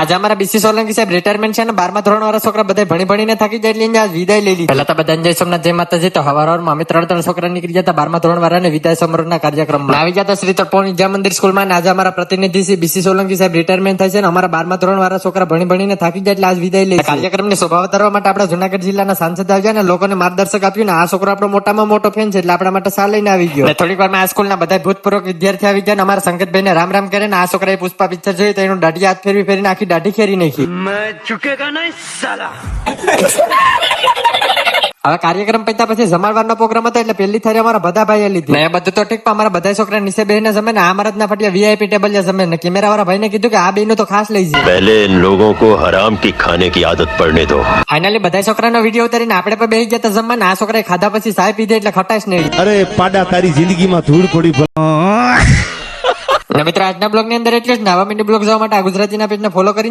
આજે અમારા બીસી સોલંકી સાહેબ રિટાયરમેન્ટ છે અને 12મા ધોરણ વાળા છોકરા બધા ભણી ભણીને થાકી જાય એટલે આજ વિદાય લઈ લીધી. પહેલા તો બધા જય સોમનાથ જય માતાજી. તો હવારમાં અમે 3 છોકરા નીકળી જતા 12મા ધોરણ વાળાને વિદાય સમારોહના કાર્યક્રમમાં આવી જતા શ્રી તળપણ વિદ્યા મંદિર સ્કૂલમાં. આજે અમારા પ્રતિનિધિ શ્રી બીસી સોલંકી સાહેબ રિટાયરમેન્ટ થાય છે અને અમારા 12મા ધોરણ વાળા છોકરા ભણી ભણીને થાકી જાય એટલે આજ વિદાય લઈ. કાર્યક્રમની શોભા વધારવા માટે આપણા જુનાગઢ જિલ્લાના સાંસદ આવ્યા અને લોકોને માર્ગદર્શક આપ્યું ને આ છોકરો આપણો મોટામાં મોટો ફેન છે એટલે આપણા માટે સા લઈને આવી ગયો. થોડીક વારમાં આ સ્કૂલના બધા ભૂતપૂર્વ વિદ્યાર્થી આવી ગયા અને અમારા સંકેતભાઈને રામ રામ કરે ને આ છોકરાએ પુષ્પા પિક્ચર જોઈ તો એનું દાઢી હાથ ફેરવીને આખી દાઢી ખેરી નાખી. હવે કાર્યક્રમ પત્યા પછી જમાડવાનો પ્રોગ્રામ હતો એટલે પહેલી થાળી અમારા બધા ભાઈએ લીધી. એ બધું તો ઠીક, પણ અમારા બધા છોકરા નીચે બેહીને જમે ને આ મરદ ના ફટિયા વીઆઈપી ટેબલ જમે ને કેમેરા વાળા ભાઈને કીધું કે આ બેનું તો ખાસ લઈ જાય. पहले इन लोगों को हराम की खाने की आदत पड़ने दो. ફાઇનલી બધા છોકરાનો વિડીયો ઉતારીને આપણે પણ બેસી જતા જમવા ને આ છોકરાએ ખાધા પછી ચાય પીધી એટલે ખટાશ નહીં. અરે પાડા તારી જિંદગીમાં ધૂળ પડી. મિત્રો આજના બ્લોગ ની અંદર એટલે જ નવા મિની બ્લોગ જોવા માટે આ ગુજરાતીના પેજને ફોલો કરી